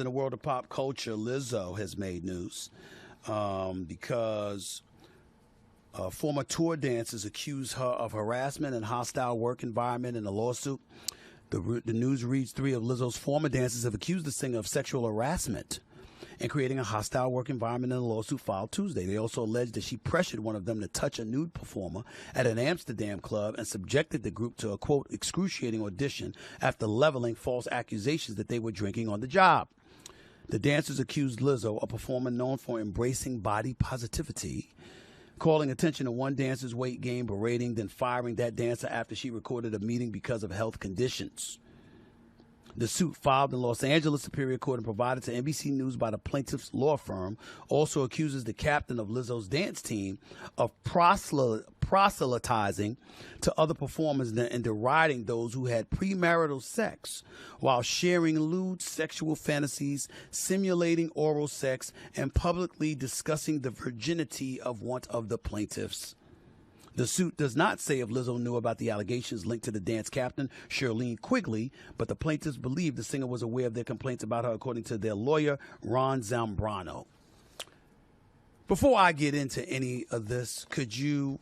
In the world of pop culture, Lizzo has made news because former tour dancers accuse her of harassment and hostile work environment in a lawsuit. The news reads 3 of Lizzo's former dancers have accused the singer of sexual harassment and creating a hostile work environment in a lawsuit filed Tuesday. They also alleged that she pressured one of them to touch a nude performer at an Amsterdam club and subjected the group to a, quote, excruciating audition after leveling false accusations that they were drinking on the job. The dancers accused Lizzo, a performer known for embracing body positivity, calling attention to one dancer's weight gain, berating, then firing that dancer after she recorded a meeting because of health conditions. The suit, filed in Los Angeles Superior Court and provided to NBC News by the plaintiff's law firm, also accuses the captain of Lizzo's dance team of proselytizing to other performers and deriding those who had premarital sex while sharing lewd sexual fantasies, simulating oral sex, and publicly discussing the virginity of one of the plaintiffs. The suit does not say if Lizzo knew about the allegations linked to the dance captain, Shirlene Quigley, but the plaintiffs believe the singer was aware of their complaints about her, according to their lawyer, Ron Zambrano. Before I get into any of this, could you,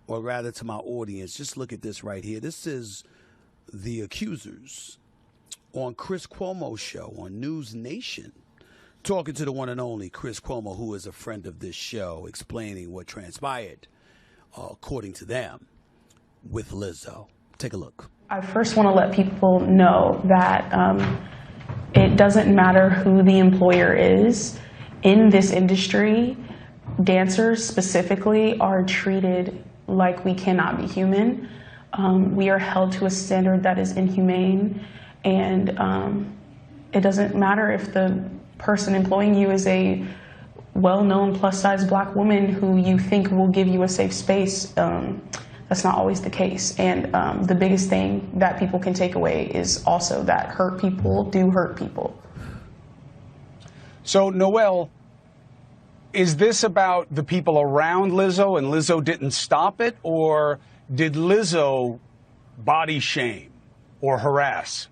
or rather to my audience, just look at this right here. This is the accusers on Chris Cuomo's show on News Nation, talking to the one and only Chris Cuomo, who is a friend of this show, explaining what transpired, according to them, with Lizzo. Take a look. I first want to let people know that it doesn't matter who the employer is. In this industry, dancers specifically are treated like we cannot be human. We are held to a standard that is inhumane, and it doesn't matter if the person employing you is a well-known plus-size black woman who you think will give you a safe space. That's not always the case. And the biggest thing that people can take away is also that hurt people do hurt people. So, Noel, is this about the people around Lizzo and Lizzo didn't stop it, or did Lizzo body shame or harass?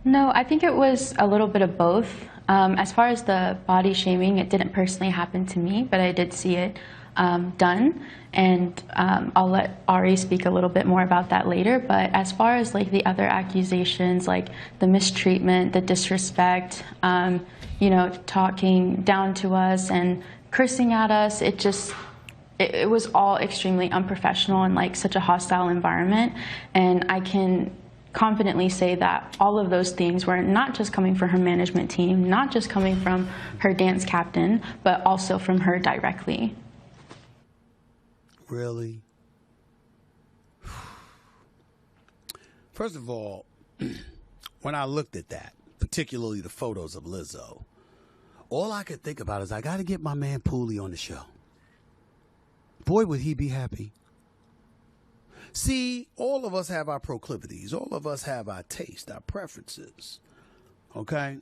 No, I think it was a little bit of both. As far as the body shaming, it didn't personally happen to me, but I did see it done. And I'll let Ari speak a little bit more about that later. But as far as like the other accusations, like the mistreatment, the disrespect, you know, talking down to us and cursing at us, it was all extremely unprofessional and like such a hostile environment. And I can confidently say that all of those things were not just coming from her management team, not just coming from her dance captain, but also from her directly. Really? First of all, when I looked at that, particularly the photos of Lizzo, all I could think about is I got to get my man Pooley on the show. Boy, would he be happy. See, all of us have our proclivities. All of us have our taste, our preferences. Okay?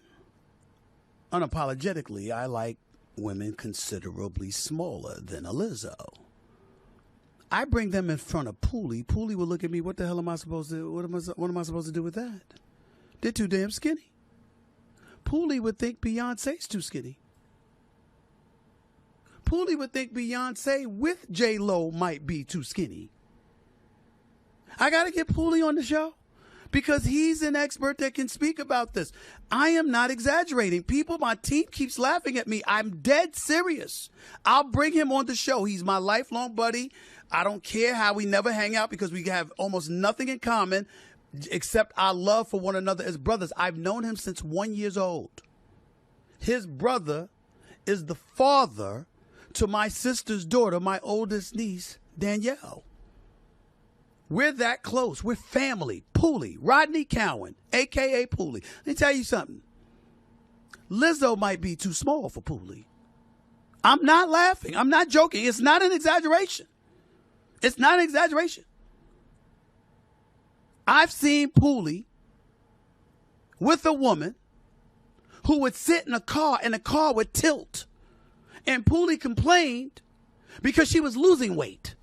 Unapologetically, I like women considerably smaller than a Lizzo. I bring them in front of Pooley. Pooley will look at me, what the hell am I supposed to, what am I supposed to do with that? They're too damn skinny. Pooley would think Beyonce's too skinny. Pooley would think Beyonce with J-Lo might be too skinny. I got to get Pooley on the show because he's an expert that can speak about this. I am not exaggerating. People, my team keeps laughing at me. I'm dead serious. I'll bring him on the show. He's my lifelong buddy. I don't care how we never hang out because we have almost nothing in common except our love for one another as brothers. I've known him since 1 year old. His brother is the father to my sister's daughter, my oldest niece, Danielle. We're that close. We're family. Pooley, Rodney Cowan, a.k.a. Pooley. Let me tell you something. Lizzo might be too small for Pooley. I'm not laughing. I'm not joking. It's not an exaggeration. It's not an exaggeration. I've seen Pooley with a woman who would sit in a car and the car would tilt. And Pooley complained because she was losing weight.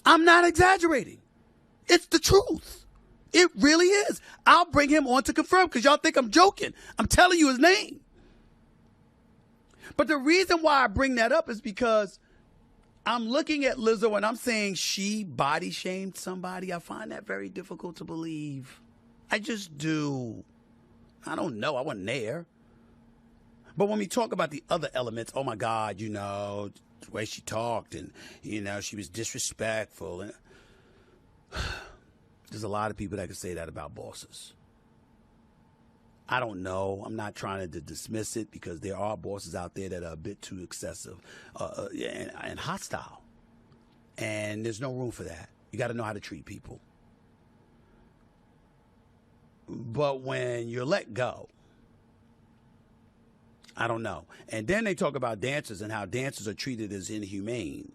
I'm not exaggerating. It's the truth. It really is. I'll bring him on to confirm because y'all think I'm joking. I'm telling you his name. But the reason why I bring that up is because I'm looking at Lizzo and I'm saying she body shamed somebody. I find that very difficult to believe. I just do. I don't know. I wasn't there. But when we talk about the other elements, oh my God, you know, the way she talked and, you know, she was disrespectful. And there's a lot of people that can say that about bosses. I don't know. I'm not trying to dismiss it because there are bosses out there that are a bit too excessive and hostile. And there's no room for that. You got to know how to treat people. But when you're let go, I don't know. And then they talk about dancers and how dancers are treated as inhumane.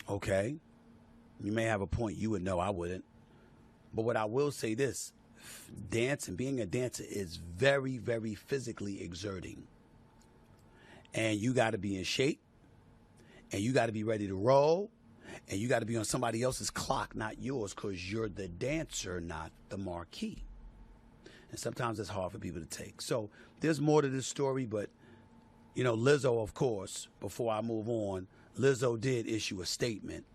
Okay. You may have a point. You would know. I wouldn't. But what I will say this, dancing, being a dancer is very, very physically exerting. And you got to be in shape. And you got to be ready to roll. And you got to be on somebody else's clock, not yours, because you're the dancer, not the marquee. And sometimes it's hard for people to take. So there's more to this story, but, you know, Lizzo, of course, before I move on, Lizzo did issue a statement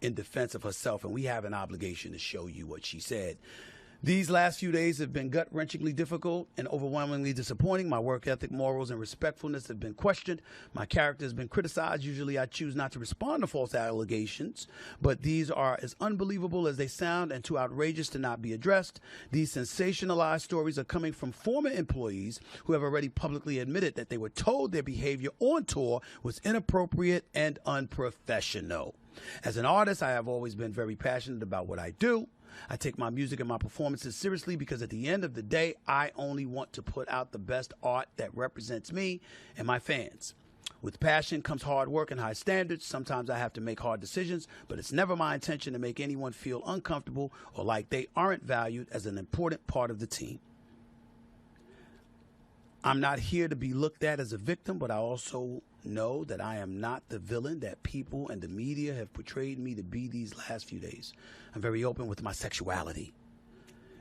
in defense of herself, and we have an obligation to show you what she said. These last few days have been gut-wrenchingly difficult and overwhelmingly disappointing. My work ethic, morals, and respectfulness have been questioned. My character has been criticized. Usually I choose not to respond to false allegations, but these are as unbelievable as they sound and too outrageous to not be addressed. These sensationalized stories are coming from former employees who have already publicly admitted that they were told their behavior on tour was inappropriate and unprofessional. As an artist, I have always been very passionate about what I do. I take my music and my performances seriously because at the end of the day, I only want to put out the best art that represents me and my fans. With passion comes hard work and high standards. Sometimes I have to make hard decisions, but it's never my intention to make anyone feel uncomfortable or like they aren't valued as an important part of the team. I'm not here to be looked at as a victim, but I also know that I am not the villain that people and the media have portrayed me to be these last few days. I'm very open with my sexuality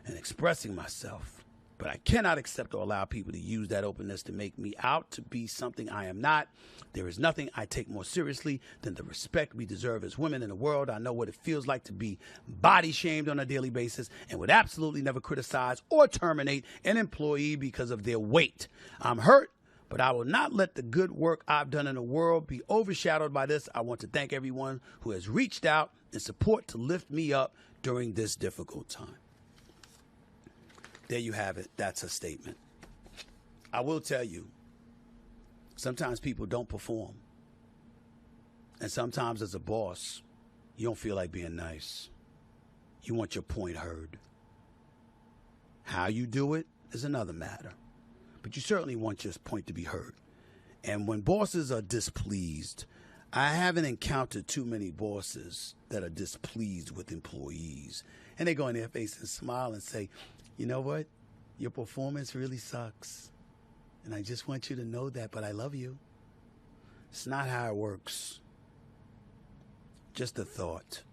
and expressing myself, but I cannot accept or allow people to use that openness to make me out to be something I am not. There is nothing I take more seriously than the respect we deserve as women in the world. I know what it feels like to be body shamed on a daily basis and would absolutely never criticize or terminate an employee because of their weight. I'm hurt, but I will not let the good work I've done in the world be overshadowed by this. I want to thank everyone who has reached out in support to lift me up during this difficult time. There you have it. That's a statement. I will tell you, sometimes people don't perform. And sometimes as a boss, you don't feel like being nice. You want your point heard. How you do it is another matter. But you certainly want your point to be heard. And when bosses are displeased, I haven't encountered too many bosses that are displeased with employees. And they go in their face and smile and say, you know what? Your performance really sucks. And I just want you to know that, but I love you. It's not how it works. Just a thought.